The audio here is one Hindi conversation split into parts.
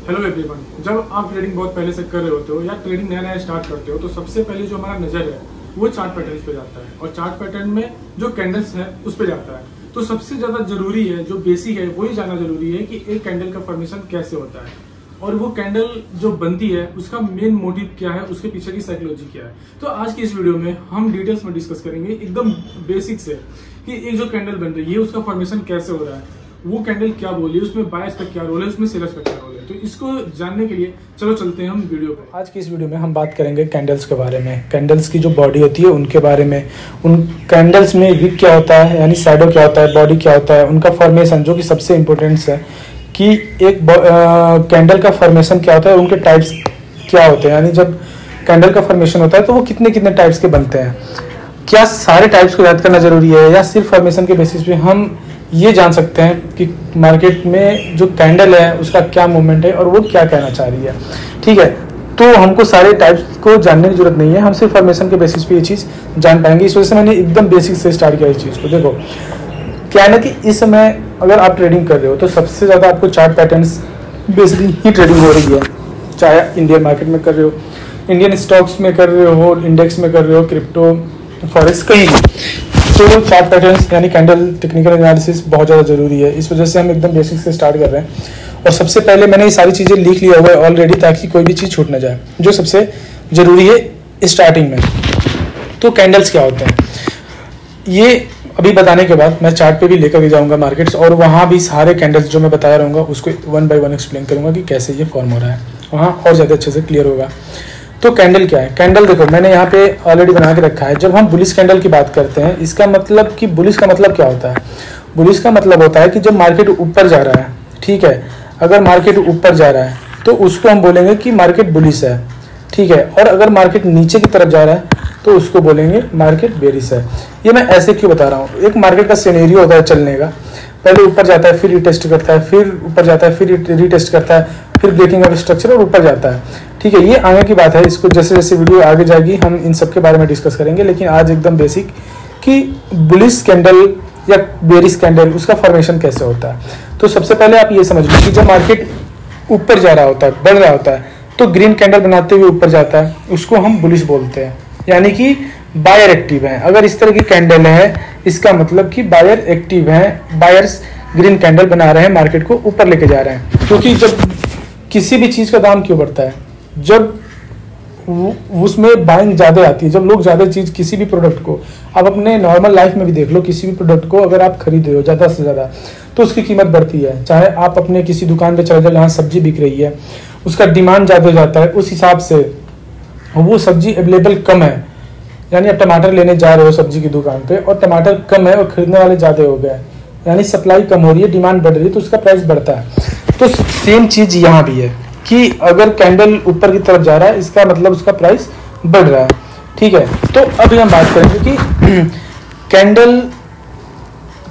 Hello everyone. जब आप ट्रेडिंग बहुत पहले से कर रहे होते हो या ट्रेडिंग नया नया स्टार्ट करते हो तो सबसे पहले जो हमारा नजर है वो चार्ट पैटर्न पे जाता है और चार्ट पैटर्न में जो कैंडल्स है उस पे जाता है। तो सबसे ज्यादा जरूरी है, जो बेसिक है वही जानना जरूरी है कि एक कैंडल का फॉर्मेशन कैसे होता है और वो कैंडल जो बनती है उसका मेन मोटिव क्या है, उसके पीछे की साइकोलॉजी क्या है। तो आज की इस वीडियो में हम डिटेल्स में डिस्कस करेंगे एकदम बेसिक से कि एक जो कैंडल बन रही है उसका फॉर्मेशन कैसे हो रहा है, वो कैंडल क्या बोली, उसमें बायर्स का क्या रोल है, उसमें सेलर्स का क्या रोल है। तो इसको जानने के लिए चलो चलते हैं हम वीडियो पे। आज की इस वीडियो में हम बात करेंगे कैंडल्स के बारे में, कैंडल्स की जो बॉडी होती है उनके बारे में, उन कैंडल्स में विक क्या होता है यानी शैडो क्या होता है, बॉडी क्या होता है, उनका फॉर्मेशन जो कि सबसे इम्पोर्टेंट है कि एक कैंडल का फॉर्मेशन क्या होता है, उनके टाइप्स क्या होते हैं, यानी जब कैंडल का फॉर्मेशन होता है तो वो कितने कितने टाइप्स के बनते हैं, क्या सारे टाइप्स को याद करना जरूरी है या सिर्फ फॉर्मेशन के बेसिस पे हम ये जान सकते हैं कि मार्केट में जो कैंडल है उसका क्या मूवमेंट है और वो क्या कहना चाह रही है। ठीक है, तो हमको सारे टाइप्स को जानने की जरूरत नहीं है, हम सिर्फ फॉर्मेशन के बेसिस पे ये चीज़ जान पाएंगे। इस वजह से मैंने एकदम बेसिक से स्टार्ट किया इस चीज़ को। देखो क्या है ना कि इस समय अगर आप ट्रेडिंग कर रहे हो तो सबसे ज़्यादा आपको चार्ट पैटर्न्स बेसिकली ही ट्रेडिंग हो रही है, चाहे इंडियन मार्केट में कर रहे हो, इंडियन स्टॉक्स में कर रहे हो, इंडेक्स में कर रहे हो, क्रिप्टो फॉरेक्स कहीं भी, तो चार्ट पैटर्न्स यानी कैंडल टेक्निकल एनालिसिस बहुत ज़्यादा जरूरी है। इस वजह से हम एकदम बेसिक से स्टार्ट कर रहे हैं और सबसे पहले मैंने ये सारी चीज़ें लिख लिया हुआ है ऑलरेडी ताकि कोई भी चीज़ छूट ना जाए, जो सबसे ज़रूरी है स्टार्टिंग में। तो कैंडल्स क्या होते हैं ये अभी बताने के बाद मैं चार्ट पे भी लेकर के जाऊंगा मार्केट्स और वहाँ भी सारे कैंडल्स जो मैं बता रहूँगा उसको वन बाय वन एक्सप्लेन करूँगा कि कैसे ये फॉर्म हो रहा है, वहाँ और ज़्यादा अच्छे से क्लियर होगा। तो कैंडल क्या है? कैंडल देखो मैंने यहाँ पे ऑलरेडी बना के रखा है। जब हम बुलिश कैंडल की बात करते हैं इसका मतलब कि बुलिश का मतलब क्या होता है? बुलिश का मतलब होता है कि जब मार्केट ऊपर जा रहा है, ठीक है, अगर मार्केट ऊपर जा रहा है तो उसको हम बोलेंगे कि मार्केट बुलिश है, ठीक है, और अगर मार्केट नीचे की तरफ जा रहा है तो उसको बोलेंगे मार्केट बेरिश है। ये मैं ऐसे क्यों बता रहा हूँ, एक मार्केट का सिनेरियो होता है चलने का, पहले ऊपर जाता है, फिर रिटेस्ट करता है, फिर ऊपर जाता है, फिर रिटेस्ट करता है, फिर ब्रेकिंग ऑफ स्ट्रक्चर और ऊपर जाता है। ठीक है, ये आगे की बात है, इसको जैसे जैसे वीडियो आगे जाएगी हम इन सब के बारे में डिस्कस करेंगे, लेकिन आज एकदम बेसिक कि बुलिश कैंडल या बेरिश कैंडल उसका फॉर्मेशन कैसे होता है। तो सबसे पहले आप ये समझ लो कि जब मार्केट ऊपर जा रहा होता है, बढ़ रहा होता है, तो ग्रीन कैंडल बनाते हुए ऊपर जाता है, उसको हम बुलिश बोलते हैं, यानी कि बायर एक्टिव है। अगर इस तरह की कैंडल है इसका मतलब कि बायर एक्टिव है, बायर्स ग्रीन कैंडल बना रहे हैं, मार्केट को ऊपर लेके जा रहे हैं। क्योंकि जब किसी भी चीज़ का दाम क्यों बढ़ता है, जब उसमें बाइंग ज़्यादा आती है, जब लोग ज़्यादा चीज़ किसी भी प्रोडक्ट को, आप अपने नॉर्मल लाइफ में भी देख लो, किसी भी प्रोडक्ट को अगर आप खरीद रहे हो ज़्यादा से ज़्यादा तो उसकी कीमत बढ़ती है। चाहे आप अपने किसी दुकान पे चले जाओ जहाँ सब्जी बिक रही है, उसका डिमांड ज़्यादा हो जाता है, उस हिसाब से वो सब्जी अवेलेबल कम है, यानी आप टमाटर लेने जा रहे हो सब्जी की दुकान पे और टमाटर कम है और खरीदने वाले ज़्यादा हो गए, यानी सप्लाई कम हो रही है, डिमांड बढ़ रही है, तो उसका प्राइस बढ़ता है। तो सेम चीज़ यहाँ भी है कि अगर कैंडल ऊपर की तरफ जा रहा है इसका मतलब उसका प्राइस बढ़ रहा है। ठीक है, तो अभी हम बात करेंगे कि कैंडल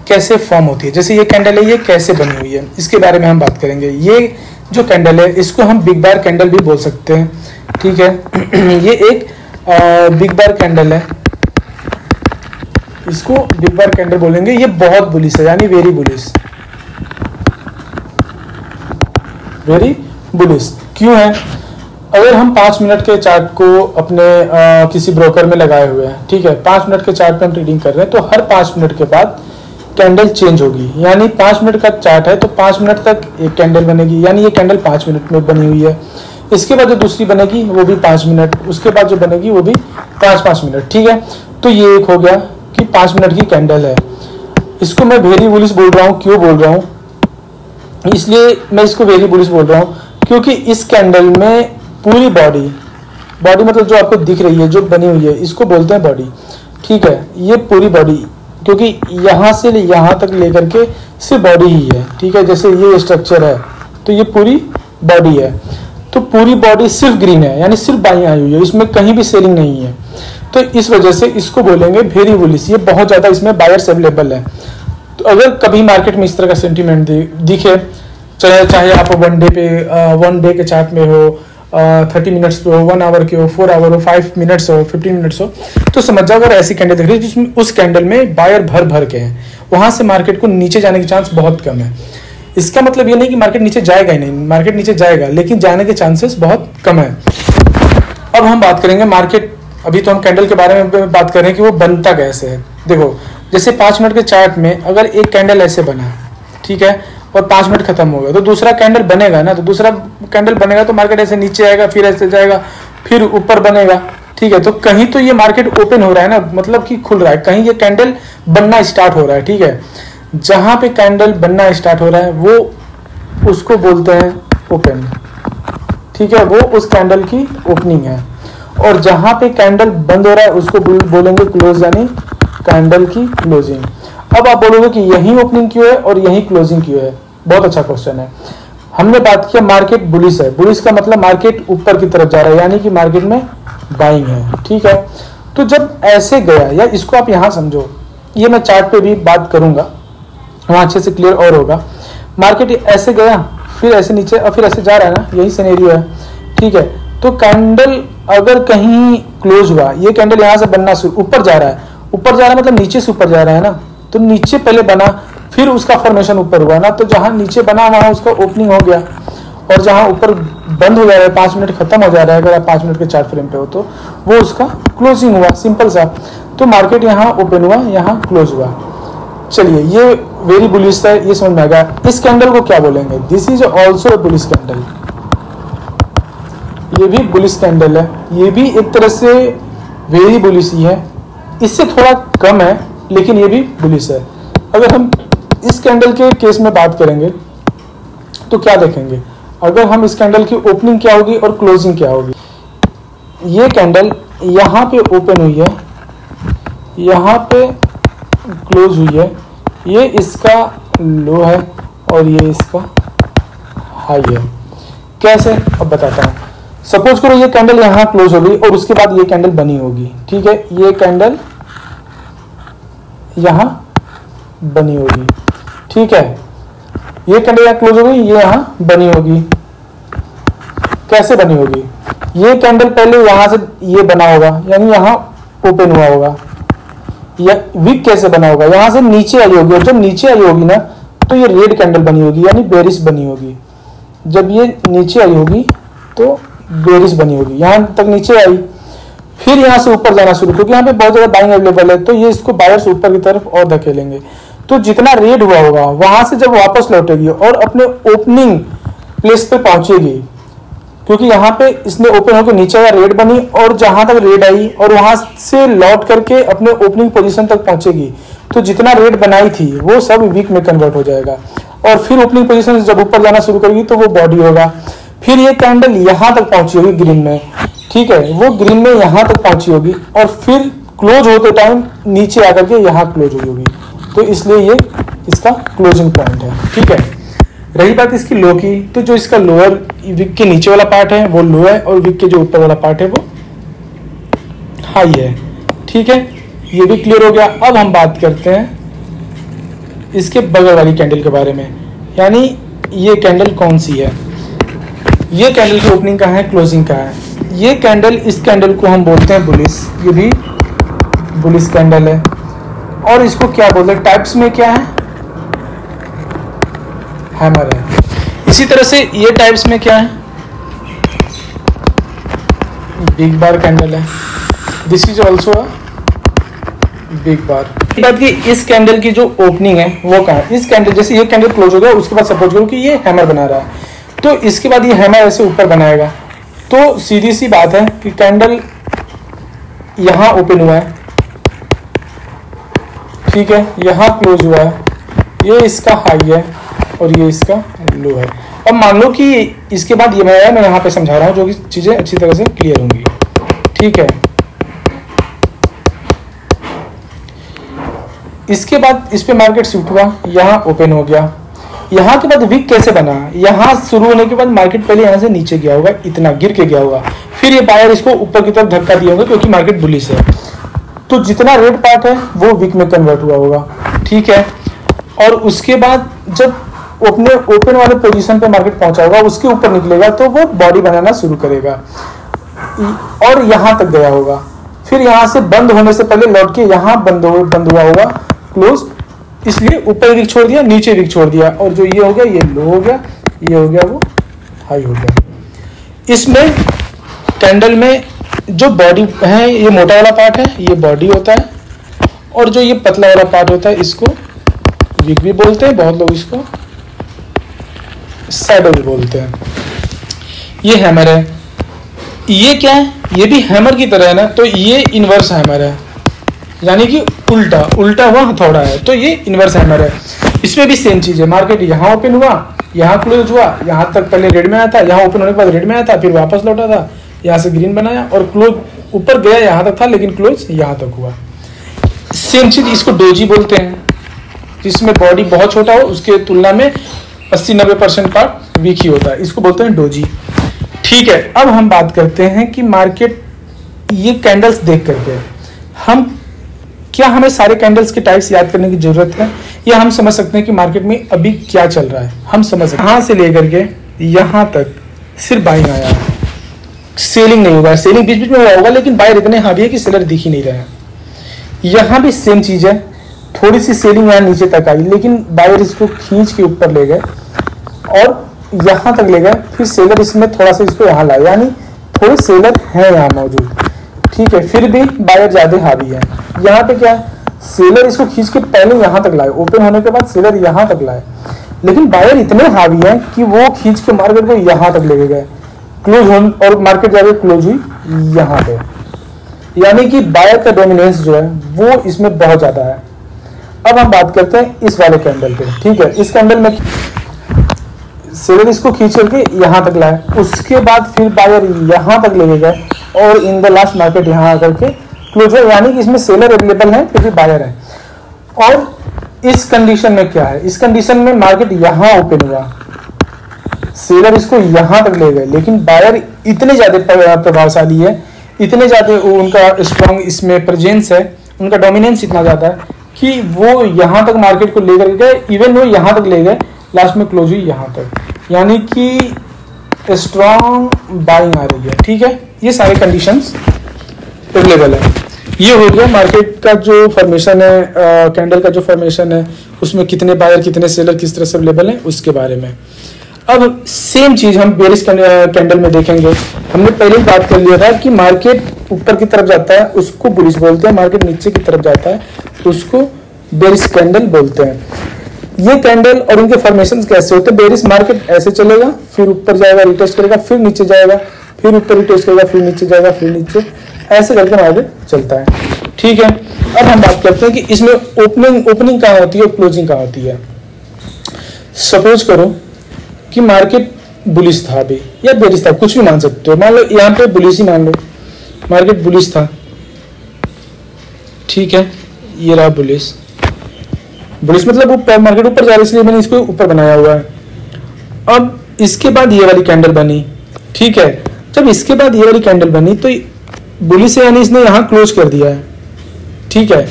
कैसे फॉर्म होती है। जैसे ये कैंडल है, ये कैसे बनी हुई है, इसके बारे में हम बात करेंगे। ये जो कैंडल है इसको हम बिग बार कैंडल भी बोल सकते हैं, ठीक है। ये एक बिग बार कैंडल है, इसको बिग बार कैंडल बोलेंगे। ये बहुत बुलिश है, यानी वेरी बुलिश, वेरी बुलिश क्यों है? अगर हम 5 मिनट के चार्ट को अपने किसी ब्रोकर में लगाए हुए हैं, ठीक है, 5 मिनट के चार्ट पे हम ट्रेडिंग कर रहे हैं, तो हर 5 मिनट के बाद कैंडल चेंज होगी, यानी 5 मिनट का चार्ट है तो 5 मिनट तक एक कैंडल बनेगी, यानी ये कैंडल 5 मिनट में बनी हुई है। इसके बाद जो दूसरी बनेगी वो भी 5 मिनट, उसके बाद जो बनेगी वो भी 5-5 मिनट, ठीक है। तो ये एक हो गया कि 5 मिनट की कैंडल है। इसको मैं वेरी बुलिश बोल रहा हूँ, क्यों बोल रहा हूँ? इसलिए मैं इसको वेरी बुलिश बोल रहा हूँ क्योंकि इस कैंडल में पूरी बॉडी मतलब जो आपको दिख रही है, जो बनी हुई है, इसको बोलते हैं बॉडी, ठीक है। ये पूरी बॉडी, क्योंकि यहाँ से यहाँ तक लेकर के सिर्फ बॉडी ही है, ठीक है। जैसे ये स्ट्रक्चर है तो ये पूरी बॉडी है, तो पूरी बॉडी सिर्फ ग्रीन है, यानी सिर्फ बाइंग आई हुई है, इसमें कहीं भी सेलिंग नहीं है। तो इस वजह से इसको बोलेंगे वेरी बुलिश। ये बहुत ज़्यादा इसमें बायर्स अवेलेबल है। तो अगर कभी मार्केट में इस तरह का सेंटीमेंट दिखे, चाहे आप वन डे के चार्ट में हो, 30 मिनट्स पे हो, 1 आवर के हो, 4 आवर हो, 5 मिनट्स हो, 15 मिनट्स हो, तो समझ जाओ अगर ऐसी कैंडल दिख रही है जिसमें उस कैंडल में बायर भर भर के हैं, वहां से मार्केट को नीचे जाने की चांस बहुत कम है। इसका मतलब ये नहीं कि मार्केट नीचे जाएगा ही नहीं, मार्केट नीचे जाएगा, लेकिन जाने के चांसेस बहुत कम है। अब हम बात करेंगे मार्केट, अभी तो हम कैंडल के बारे में बात कर रहे हैं कि वो बनता कैसे है। देखो जैसे 5 मिनट के चार्ट में अगर एक कैंडल ऐसे बना, ठीक है, और 5 मिनट खत्म हो गया, तो दूसरा कैंडल बनेगा ना, तो दूसरा कैंडल बनेगा तो मार्केट ऐसे नीचे आएगा, फिर ऐसे जाएगा, फिर ऊपर बनेगा, ठीक है। तो कहीं तो ये मार्केट ओपन हो रहा है ना, मतलब कि खुल रहा है, कहीं ये कैंडल बनना स्टार्ट हो रहा है, ठीक है। जहां पे कैंडल बनना स्टार्ट हो रहा है वो उसको बोलते हैं ओपन, ठीक है, वो उस कैंडल की ओपनिंग है। और जहां पे कैंडल बंद हो रहा है उसको बोलेंगे क्लोज, यानी कैंडल की क्लोजिंग। अब आप बोलोगे कि यही ओपनिंग क्यों है और यही क्लोजिंग क्यों है, बहुत अच्छा क्वेश्चन है। हमने बात किया मार्केट बुलिश है, बुलिश का मतलब मार्केट ऊपर की तरफ जा रहा है, यानी कि मार्केट में बाइंग है, ठीक है। तो जब ऐसे गया, या इसको आप यहां समझो, ये मैं चार्ट पे भी बात करूंगा, वहां अच्छे से क्लियर और होगा। मार्केट ऐसे गया, फिर ऐसे नीचे और फिर ऐसे जा रहा है ना, यही सिनेरियो है, ठीक है। तो कैंडल अगर कहीं क्लोज हुआ, ये कैंडल यहां से बनना शुरू, ऊपर जा रहा है, ऊपर जा रहा है मतलब नीचे से ऊपर जा रहा है ना, तो नीचे पहले बना, फिर उसका फॉर्मेशन ऊपर हुआ ना, तो जहां नीचे बना वहां उसका ओपनिंग हो गया, और जहां ऊपर बंद हो जा रहा है, 5 मिनट खत्म हो जा रहा है, अगर आप 5 मिनट के चार्ट फ्रेम पे हो तो वो उसका क्लोजिंग हुआ, सिंपल सा। तो मार्केट यहाँ ओपन हुआ, यहाँ क्लोज हुआ। चलिए ये वेरी बुलिश है, ये समझ में आ गया। इस कैंडल को क्या बोलेंगे? This is also a bullish candle, ये भी बुलिश कैंडल है, ये भी एक तरह से वेरी बुलिश ही है, इससे थोड़ा कम है लेकिन ये भी बुलिश है। अगर हम इस कैंडल के केस में बात करेंगे तो क्या देखेंगे? अगर हम इस कैंडल की ओपनिंग क्या होगी और क्लोजिंग क्या होगी, ये कैंडल यहाँ पे ओपन हुई है, यहाँ पे क्लोज हुई है, ये इसका लो है और ये इसका हाई है। कैसे? अब बताता हूँ। सपोज करो ये कैंडल यहाँ क्लोज हो गई और उसके बाद ये कैंडल बनी होगी, ठीक है, ये कैंडल यहाँ बनी होगी, ठीक है, ये कैंडल यहाँ क्लोज हो गई, ये यहाँ बनी होगी। कैसे बनी होगी? ये कैंडल पहले यहां से ये बना होगा, यानी यहाँ ओपन हुआ होगा। या विक कैसे बना होगा? यहां से नीचे आई होगी, और जब नीचे आई होगी ना तो ये रेड कैंडल बनी होगी, यानी बेरिश बनी होगी। जब ये नीचे आई होगी तो बेरिश बनी होगी, यहां तक नीचे आई, फिर यहां से ऊपर जाना शुरू, क्योंकि यहाँ पे बहुत ज्यादा बाइंग अवेलेबल है, तो ये इसको बायर्स ऊपर की तरफ और धकेलेंगे। तो जितना रेड हुआ होगा वहां से जब वापस लौटेगी और अपने ओपनिंग प्लेस पे पहुंचेगी, क्योंकि यहाँ पे इसने ओपन होकर नीचे आया, रेड बनी, और जहां तक रेड आई और वहां से लौट करके अपने ओपनिंग पोजीशन तक पहुंचेगी, तो जितना रेड बनाई थी वो सब वीक में कन्वर्ट हो जाएगा, और फिर ओपनिंग पोजीशन से जब ऊपर जाना शुरू करेगी तो वो बॉडी होगा। फिर ये कैंडल यहाँ तक पहुंची होगी ग्रीन में, ठीक है, वो ग्रीन में यहाँ तक पहुंची होगी, और फिर क्लोज होते टाइम नीचे आकर के यहाँ क्लोज हुई होगी। तो इसलिए ये इसका क्लोजिंग पॉइंट है, ठीक है। रही बात इसकी लो की, तो जो इसका लोअर विक के नीचे वाला पार्ट है वो लो है, और विक के जो ऊपर वाला पार्ट है वो हाई है, ठीक है, ये भी क्लियर हो गया। अब हम बात करते हैं इसके बगल वाली कैंडल के बारे में, यानी ये कैंडल कौन सी है, ये कैंडल की ओपनिंग कहाँ है, क्लोजिंग कहाँ है। ये कैंडल, इस कैंडल को हम बोलते हैं बुलिश, ये भी बुलिश कैंडल है। और इसको क्या बोलते हैं, टाइप्स में क्या है, हैमर है। इसी तरह से ये टाइप्स में क्या है, बिग बार कैंडल है, this is also a big bar. बात की इस कैंडल की जो ओपनिंग है वो कहाँ है, इस कैंडल, जैसे ये कैंडल क्लोज हो गया उसके बाद सपोज करो कि ये हैमर बना रहा है, तो इसके बाद ये हैमर ऐसे ऊपर बनाएगा, तो सीधी सी बात है कि कैंडल यहां ओपन हुआ है, ठीक है, यहां क्लोज हुआ है, ये इसका हाई है और ये इसका लो है। अब मान लो कि इसके बाद ये मैं यहाँ पे समझा रहा हूँ जो कि चीजें अच्छी तरह से क्लियर होंगी, ठीक है। इसके बाद इस पे मार्केट शिफ्ट हुआ, यहाँ ओपन हो गया, यहाँ के बाद विक कैसे बना, यहाँ शुरू होने के बाद मार्केट पहले यहाँ से नीचे गया होगा, इतना गिर के गया होगा, फिर ये बायर इसको ऊपर की तरफ धक्का दिया होगा क्योंकि मार्केट बुलिश है, तो जितना रेड पार्ट है वो विक में कन्वर्ट हुआ होगा, ठीक है। और उसके बाद जब अपने ओपन वाले पोजीशन पे मार्केट पहुंचा होगा, उसके ऊपर निकलेगा तो वो बॉडी बनाना शुरू करेगा और यहाँ तक गया होगा, फिर यहाँ से बंद होने से पहले लौट के यहाँ बंद हुआ होगा, क्लोज, इसलिए ऊपर वीक छोड़ दिया, नीचे वीक छोड़ दिया, और जो ये हो गया ये लो हो गया, ये हो गया वो हाई हो गया। इसमें कैंडल में जो बॉडी है ये मोटा वाला पार्ट है, ये बॉडी होता है, और जो ये पतला वाला पार्ट होता है इसको विक भी बोलते हैं, बहुत लोग इसको शैडो भी बोलते हैं। ये हैमर है। ये क्या है? ये भी हैमर की तरह है ना, तो ये इनवर्स हैमर है, यानी कि उल्टा उल्टा हुआ हथौड़ा है, तो ये इनवर्स हैमर है। इसमें भी सेम चीज है, मार्केट यहाँ ओपन हुआ, यहाँ क्लोज हुआ, यहाँ तक पहले रेड में आया था, यहाँ ओपन होने के बाद रेड में आया था, फिर वापस लौटा था, यहाँ से ग्रीन बनाया और क्लोज ऊपर गया यहाँ तक था, लेकिन क्लोज यहाँ तक हुआ। सेम चीज इसको डोजी बोलते हैं, जिसमें बॉडी बहुत छोटा हो, उसके तुलना में 80-90% पार्ट वीक ही होता है, इसको बोलते हैं डोजी। ठीक है, अब हम बात करते हैं कि मार्केट ये कैंडल्स देख करके हम क्या हमें सारे कैंडल्स के टाइप्स याद करने की जरूरत है, या हम समझ सकते हैं कि मार्केट में अभी क्या चल रहा है। हम समझ सकते हैं यहाँ से लेकर के यहाँ तक सिर्फ बाइंग आया है, सेलिंग नहीं होगा, सेलिंग बीच बीच में हुआ होगा, लेकिन बायर इतने हावी है कि सेलर दिख ही नहीं रहे हैं। यहाँ भी सेम चीज है, थोड़ी सी सेलिंग यहाँ नीचे तक आई, लेकिन बायर इसको खींच के ऊपर ले गए और यहाँ तक ले गए, फिर सेलर इसमें थोड़ा सा इसको यहाँ लाए, यानी थोड़े सेलर हैं यहाँ मौजूद। ठीक है, फिर भी बायर ज्यादा हावी है। यहाँ पे क्या, सेलर इसको खींच के पहले यहाँ तक लाए, ओपन होने के बाद सेलर यहाँ तक लाए, लेकिन बायर इतने हावी है कि वो खींच के मार्केट को यहाँ तक ले गए, क्लोज हो, और मार्केट जाके क्लोज हुई यहाँ पे, यानी कि बायर का डोमिनेंस जो है वो इसमें बहुत ज्यादा है। अब हम बात करते हैं इस वाले कैंडल पे। ठीक है, इस कैंडल में सेलर इसको खींच करके यहाँ तक लाए, उसके बाद फिर बायर यहाँ तक ले गए और इन द लास्ट मार्केट यहाँ आकर के क्लोज है, यानी कि इसमें सेलर अवेलेबल है फिर भी बायर है। और इस कंडीशन में क्या है, इस कंडीशन में मार्केट यहाँ ओपन हुआ, सेलर इसको यहाँ तक ले गए, लेकिन बायर इतने ज्यादा प्रभावशाली है, इतने ज्यादा उनका स्ट्रॉन्ग इसमें प्रेजेंस है, उनका डोमिनेंस इतना ज्यादा है कि वो यहाँ तक मार्केट को लेकर गए, इवन वो यहाँ तक ले गए, लास्ट में क्लोज हुई यहाँ तक, यानी कि स्ट्रॉन्ग बाइंग आ रही है। ठीक है, ये सारे कंडीशंस अवेलेबल है। ये हो गया मार्केट का जो फॉर्मेशन है, कैंडल का जो फॉर्मेशन है, उसमें कितने बायर कितने सेलर किस तरह से अवेलेबल है उसके बारे में। अब सेम चीज हम बेरिश कैंडल में देखेंगे। हमने पहले ही बात कर लिया था कि मार्केट ऊपर की तरफ जाता है उसको बुलिश बोलते हैं, मार्केट नीचे की तरफ जाता है उसको बेरिश कैंडल बोलते हैं। ये कैंडल और इनके फॉर्मेशन कैसे होते हैं, बेरिश मार्केट ऐसे चलेगा, फिर ऊपर जाएगा रिटेस्ट करेगा, फिर नीचे जाएगा, फिर ऊपर रिटेस्ट करेगा, फिर नीचे जाएगा, फिर नीचे, ऐसे करके मार्केट चलता है। ठीक है, अब हम बात करते हैं कि इसमें ओपनिंग कहाँ होती है और क्लोजिंग कहाँ होती है। सपोज करो कि मार्केट बुलिश था अभी या बेरिश था, कुछ भी मान सकते हो, मान लो यहाँ पे बुलिश ही मान लो, मार्केट बुलिश था। ठीक है, ये रहा बुलिश, बुलिश मतलब मार्केट ऊपर जा रही है इसलिए मैंने इसको ऊपर बनाया हुआ है। अब इसके बाद ये वाली कैंडल बनी। ठीक है, जब इसके बाद ये वाली कैंडल बनी तो बुलिश है, यानी इसने यहाँ क्लोज कर दिया है। ठीक है,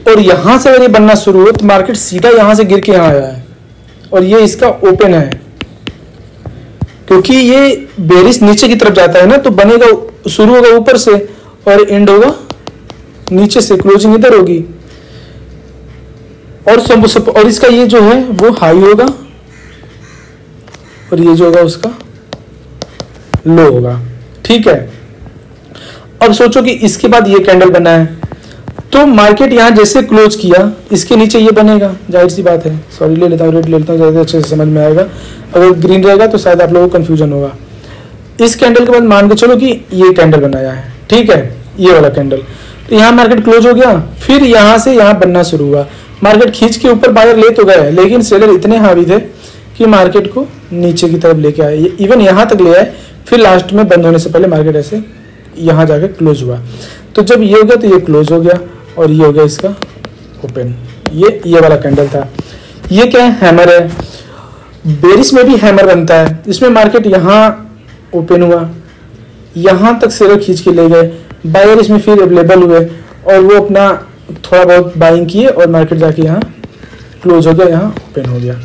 और यहां से अगर ये बनना शुरू हो तो मार्केट सीधा यहां से गिर के यहाँ आया है और ये इसका ओपन है, क्योंकि ये बेरिश नीचे की तरफ जाता है ना, तो बनेगा, शुरू होगा ऊपर से और एंड होगा नीचे से, क्लोजिंग इधर होगी, और इसका ये जो है वो हाई होगा और ये जो होगा उसका लो होगा। ठीक है, अब सोचो कि इसके बाद ये कैंडल बना है, तो मार्केट यहां जैसे क्लोज किया इसके नीचे ये बनेगा, जाहिर सी बात है। सॉरी, ले लेता हूँ, रेड ले लेता हूँ, ज्यादा अच्छे से समझ में आएगा। अगर ग्रीन रहेगा तो शायद आप लोगों को कंफ्यूजन होगा। इस कैंडल के बाद मान के चलो कि ये कैंडल बनाया है, ठीक है, ये वाला कैंडल, तो यहाँ मार्केट क्लोज हो गया, फिर यहाँ से यहाँ बनना शुरू हुआ, मार्केट खींच के ऊपर बायर ले तो गए, लेकिन सेलर इतने हावी थे कि मार्केट को नीचे की तरफ लेके आए, इवन यहाँ तक ले आए, फिर लास्ट में बंद होने से पहले मार्केट ऐसे यहाँ जाकर क्लोज हुआ। तो जब ये हो गया तो ये क्लोज हो गया और ये हो गया इसका ओपन। ये वाला कैंडल था। ये क्या है, हैमर है। बेरिश में भी हैमर बनता है, इसमें मार्केट यहाँ ओपन हुआ, यहाँ तक सेलर खींच के ले गए, बायर इसमें फिर अवेलेबल हुए और वो अपना थोड़ा बहुत बाइंग किए और मार्केट जाके यहाँ क्लोज हो गया, यहाँ ओपन हो गया।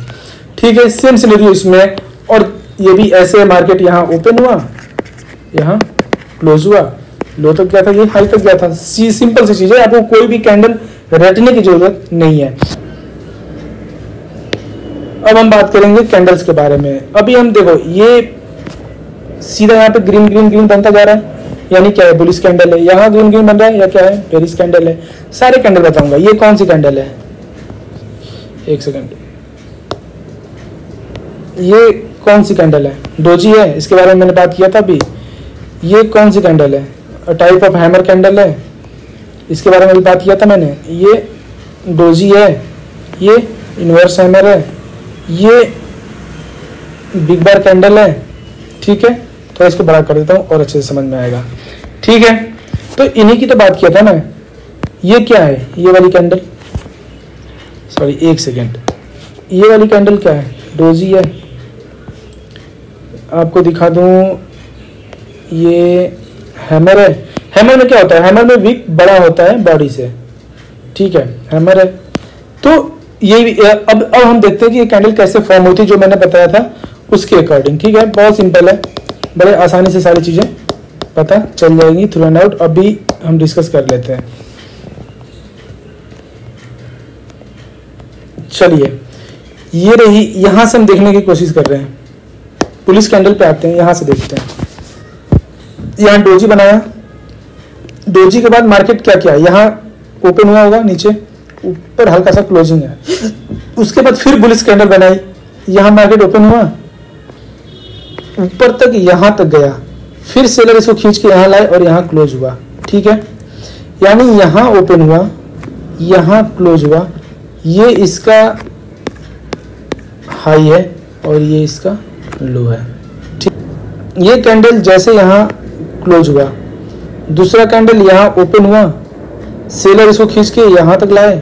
ठीक है, सेम सिनेरियो इसमें, और ये भी ऐसे मार्केट यहाँ ओपन हुआ, यहाँ क्लोज हुआ, लो तक गया था, ये हाई तक गया था। सिंपल सी चीज है, आपको कोई भी कैंडल रटने की जरूरत नहीं है। अब हम बात करेंगे कैंडल्स के बारे में। अभी हम देखो ये सीधा यहाँ पे ग्रीन ग्रीन ग्रीन बनता जा रहा है, यानी क्या है, बुलिश कैंडल है। यहाँ ग्रीन ग्रीन बन रहा है या क्या है, बेरिश कैंडल है। सारे कैंडल बताऊंगा। ये कौन सी कैंडल है, एक सेकंड, ये कौन सी कैंडल है, डोजी है, इसके बारे में मैंने बात किया था अभी। ये कौन सी कैंडल है, टाइप ऑफ हैमर कैंडल है, इसके बारे में भी बात किया था मैंने। ये डोजी है, ये इनवर्स हैमर है, ये बिग बार कैंडल है। ठीक है, तो इसको बड़ा कर देता हूँ और अच्छे से समझ में आएगा। ठीक है, तो इन्हीं की तो बात किया था ना। ये क्या है, ये वाली कैंडल, सॉरी एक सेकेंड, ये वाली कैंडल क्या है, डोजी है। आपको दिखा दूं, ये हैमर है। हैमर में क्या होता है, हैमर में विक बड़ा होता है बॉडी से। ठीक है, हैमर है। तो ये अब हम देखते हैं कि ये कैंडल कैसे फॉर्म होती है, जो मैंने बताया था उसके अकॉर्डिंग। ठीक है, बहुत सिंपल है, बड़े आसानी से सारी चीजें पता चल जाएगी थ्रू एंड आउट। अभी हम डिस्कस कर लेते हैं। चलिए, ये रही, यहां से हम देखने की कोशिश कर रहे हैं। पुलिस कैंडल पे आते हैं, यहां से देखते हैं। यहां डोजी बनाया, डोजी के बाद मार्केट क्या किया, यहाँ ओपन हुआ होगा, नीचे ऊपर हल्का सा क्लोजिंग है। उसके बाद फिर बुलिश कैंडल बनाई, यहाँ मार्केट ओपन हुआ, ऊपर तक यहां तक गया, फिर सेलर इसको खींच के यहां लाए और यहां क्लोज हुआ। ठीक है, यानी यहां ओपन हुआ, यहां क्लोज हुआ, ये इसका हाई है और ये इसका लो है। ठीक, ये कैंडल जैसे यहां क्लोज हुआ, दूसरा कैंडल यहां ओपन हुआ, सेलर इसको खींच के यहां तक लाए,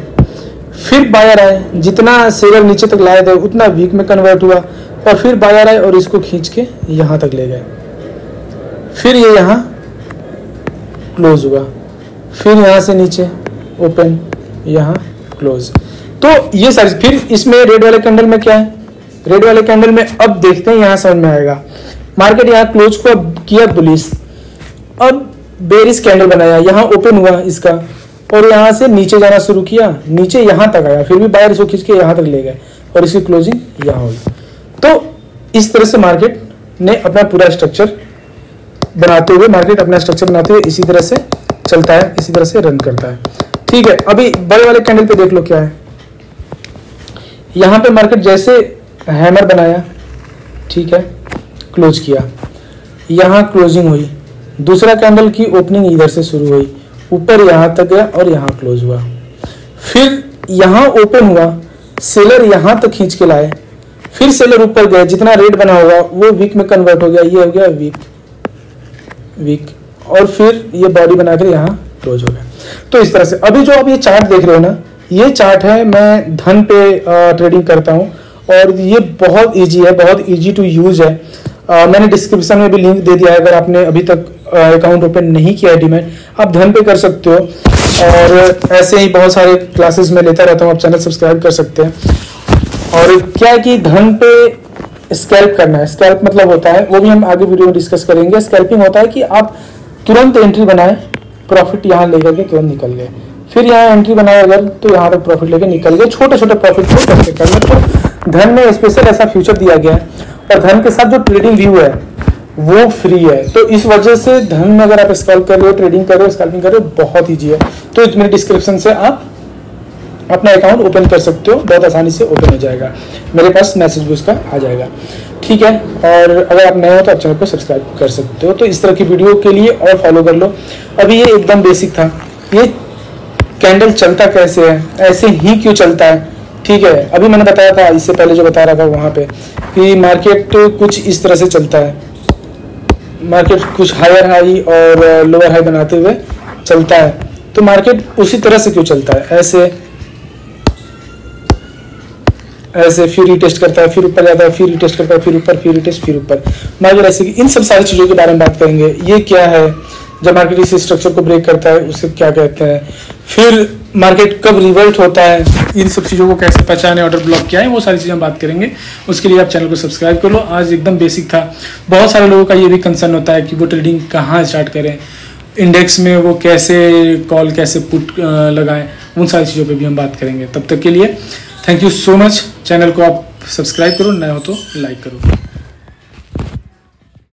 फिर बायर आए, जितना सेलर नीचे तक लाए थे उतना वीक में कन्वर्ट हुआ, और फिर बायर आए और इसको खींच के यहां तक ले गए, फिर ये यहां क्लोज हुआ, फिर यहां से नीचे ओपन, यहां क्लोज। तो ये सारी, फिर इसमें रेड वाले कैंडल में क्या है, रेड वाले कैंडल में अब देखते हैं, यहां समझ में आएगा। मार्केट यहां क्लोज को किया बुलिश, अब बेरिश कैंडल बनाया, यहां ओपन हुआ इसका और यहां से नीचे जाना शुरू किया, नीचे यहां तक आया, फिर भी बायर इसको खींच के यहां तक ले गए और इसकी क्लोजिंग यहां हुई। तो इस तरह से मार्केट ने अपना पूरा स्ट्रक्चर बनाते हुए, मार्केट अपना स्ट्रक्चर बनाते हुए इसी तरह से चलता है, इसी तरह से रन करता है। ठीक है, अभी बड़े वाले कैंडल पे देख लो क्या है। यहां पे मार्केट जैसे हैमर बनाया, ठीक है, क्लोज किया, यहां क्लोजिंग हुई, दूसरा कैंडल की ओपनिंग इधर से शुरू हुई, ऊपर यहां तक गया और यहां क्लोज हुआ, फिर यहां ओपन हुआ, सेलर यहां तक खींच के लाए, फिर सेलर ऊपर गए, जितना रेड बना होगा वो वीक में कन्वर्ट हो गया, ये हो गया वीक वीक, और फिर ये बॉडी बनाकर यहाँ क्लोज हो गया। तो इस तरह से अभी जो आप ये चार्ट देख रहे हो ना, ये चार्ट है, मैं धन पे ट्रेडिंग करता हूँ और ये बहुत इजी है, बहुत इजी टू यूज है। मैंने डिस्क्रिप्शन में भी लिंक दे दिया है, अगर आपने अभी तक अकाउंट ओपन नहीं किया है डीमैट, आप धन पे कर सकते हो। और ऐसे ही बहुत सारे क्लासेस में लेता रहता हूँ, आप चैनल सब्सक्राइब कर सकते हैं। और क्या है कि धन पे स्कैल्प करना है, स्कैल्प मतलब होता है, वो भी हम आगे वीडियो में डिस्कस करेंगे। स्कैल्पिंग होता है कि आप तुरंत एंट्री बनाए, प्रॉफिट यहाँ लेकर के तुरंत निकल गए, फिर यहाँ एंट्री बनाए अगर तो यहाँ तक प्रॉफिट लेके निकल गए, छोटे छोटे प्रॉफिट को कैसे करना। तो धन में स्पेशल ऐसा फ्यूचर दिया गया है, और धन के साथ जो ट्रेडिंग व्यू है वो फ्री है। तो इस वजह से धन में अगर आप स्कैल्प कर रहे हो, ट्रेडिंग कर रहे हो, स्कैल्पिंग कर रहे हो, बहुत ईजी है। तो मेरे डिस्क्रिप्शन से आप अपना अकाउंट ओपन कर सकते हो, बहुत आसानी से ओपन हो जाएगा, मेरे पास मैसेज भी उसका आ जाएगा। ठीक है, और अगर आप नए हो तो आप चैनल को सब्सक्राइब कर सकते हो। तो इस तरह की वीडियो के लिए और फॉलो कर लो। अभी ये एकदम बेसिक था, ये कैंडल चलता कैसे है, ऐसे ही क्यों चलता है। ठीक है, अभी मैंने बताया था, इससे पहले जो बता रहा था वहाँ पे कि मार्केट कुछ इस तरह से चलता है, मार्केट कुछ हायर हाई और लोअर हाई बनाते हुए चलता है। तो मार्केट उसी तरह से क्यों चलता है, ऐसे ऐसे, फिर रिटेस्ट करता है, फिर ऊपर जाता है, फिर रिटेस्ट करता है, फिर ऊपर, फिर रिटेस्ट, फिर ऊपर, मार्केट ऐसे। इन सब सारी चीज़ों के बारे में बात करेंगे। ये क्या है, जब मार्केट इस स्ट्रक्चर को ब्रेक करता है उसे क्या कहते हैं, फिर मार्केट कब रिवर्ट होता है, इन सब चीज़ों को कैसे पहचाने, ऑर्डर ब्लॉक क्या है, वो सारी चीज़ें हम बात करेंगे। उसके लिए आप चैनल को सब्सक्राइब कर लो। आज एकदम बेसिक था। बहुत सारे लोगों का ये भी कंसर्न होता है कि वो ट्रेडिंग कहाँ स्टार्ट करें, इंडेक्स में वो कैसे कॉल, कैसे पुट लगाएं, उन सारी चीज़ों पे भी हम बात करेंगे। तब तक के लिए thank you so much. Channel को आप सब्सक्राइब करो, नए हो तो लाइक करो।